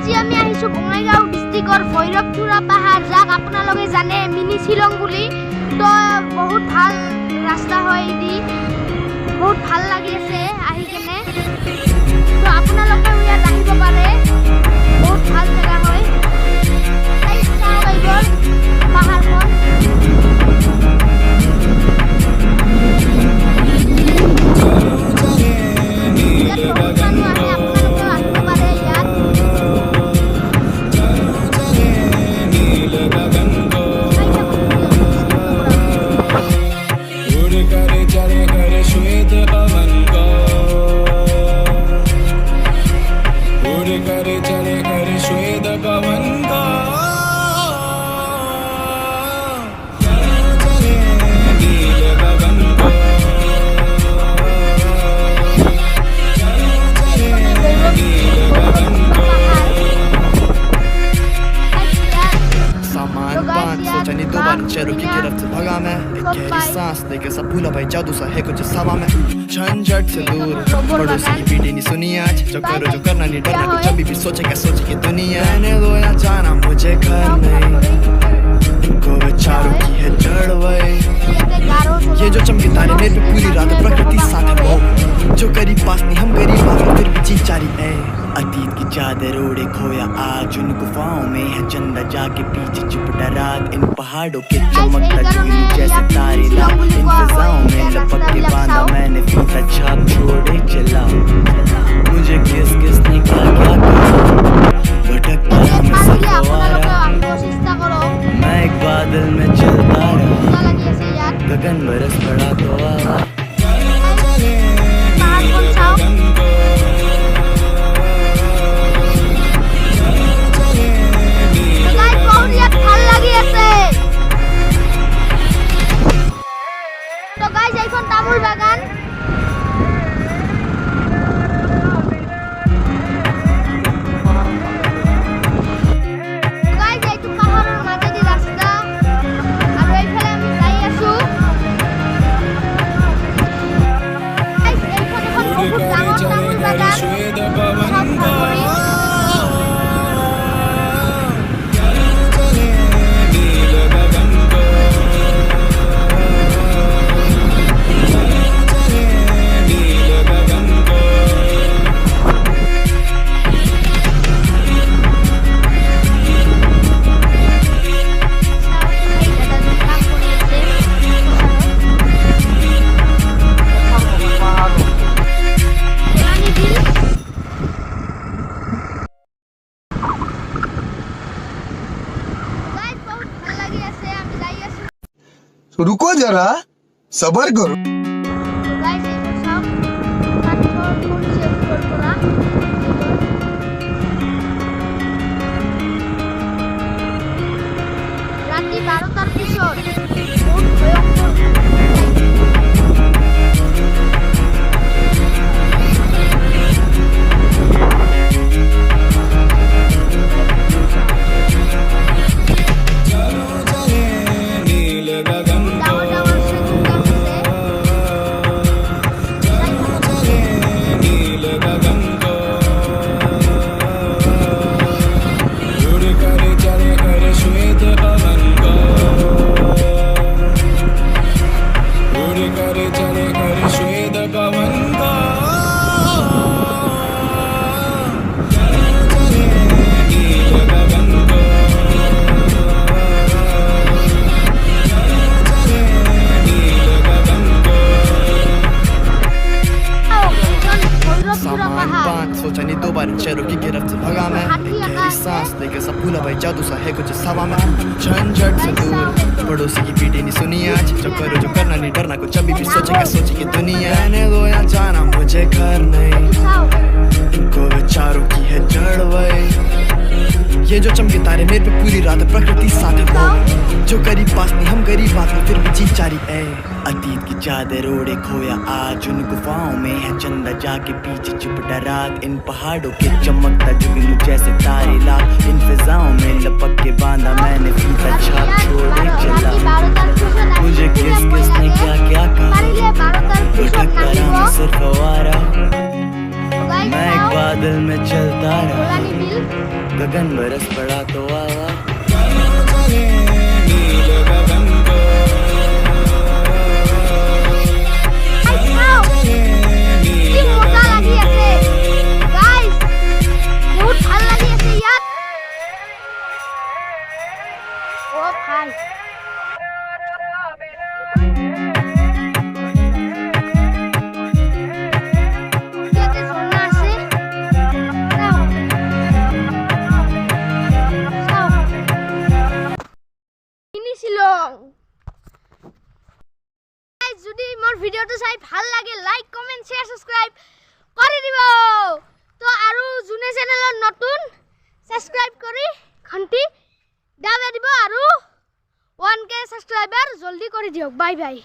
আজি আমি আহিছো বঙাইগাঁও ডিস্ট্রিক্টৰ ভৈৰৱথুৰা পাহাৰ, যাক আপোনালোকে জানে মিনি শ্বিলং বুলি। তো বহুত ভাল ৰাস্তা হয়, এদি বহুত ভাল লাগি আছে আহি কেনে। তো আপোনালোকে ইয়াত আহিব পাৰে, বহুত ভাল জেগা হয়। চাওক এইবোৰ পাহাৰখন। चेहरों की गिरफ्त भगा मैं, एक गहरी सांस लेके सब भूला भाई जादू सा है कुछ सवा में। झंझट से दूर पड़ोसी की पीटी नहीं सुनी आज, जो करो जो करना नहीं डरना, कुछ अभी भी सोचे क्या सोचे की दुनिया। रहने दो या जाना मुझे घर नहीं, इनको विचारों की है जड़ वही। ये जो चमके तारे मेरे पे पूरी रात प्रकृति साथ है वो, जो करीब पास नहीं हम गरीब बात फिर भी जी जारी है। अतीत की चादर ओढ़े खोया आज उन गुफाओं में है चंदा, जाके पीछे चुपटा रात इन पहाड़ों के चमकता जुगनू जैसे तारे लाल। इन फिजाओं में लपक के बांधा मैंने फीता छाप छोड़े चला, मुझे किस किसने क्या क्या कहा। भटकता मैं सफवारा, मैं एक बादल में चलता रहा, गगन बरस पड़ा तो आवा। তামোল বাগান। रुको जरा, सबर करो। রাত্রি 12টার পিছর বহুত ভয়ঙ্কর सोचा नहीं दो बार चेहरों की गिरफ्त से भगा मैं, एक गहरी सांस लेके सब भूला भाई जादू सा है कुछ सवा में। झंझट से दूर पड़ोसी की पीटी नहीं सुनी आज, जो करो जो करना नहीं डरना, कुछ अभी भी सोचे क्या सोचे की दुनिया। रहने दो या जाना मुझे घर नहीं, इनको विचारों की है जड़ वही। ये जो चमके तारे मेरे पे पूरी रात प्रकृति साथ है वो, जो करीब पास नहीं हम गरीब बात में फिर भी जी जारी है। अतीत की चादर ओढ़े खोया आज उन गुफाओं में है चंदा, जाके पीछे चुपटा रात इन पहाड़ों के चमकता जुगनू जैसे तारे लाल। इन फिजाओं में लपक के बांधा मैंने फीता छाप छोड़े चला, मुझे किस किसने क्या क्या कहा। भटकता रहा मैं सिर्फ आवारा। गाइस मैं एक बादल में चलता रहा गोलानी बिल गगन बरस पड़ा तो आवा কি মজা লাগি আছে গাইস বহুত ভাল লাগি আছে ইয়াত ও ভাই ইয়াতে ঝৰ্ণা আছে চাও চাও মিনি শিলং যদি মোৰ ভিডিঅ'টো চাই ভাল লাগে লাইক কমেন্ট শেয়াৰ সাবস্ক্ৰাইব কৰি দিব তো আৰু যোনে চেনেলত নতুন সাবস্ক্ৰাইব কৰি ঘণ্টি দাবে দিব আৰু 1K সাবস্ক্ৰাইবাৰ জলদি কৰি দিয়ক বাই বাই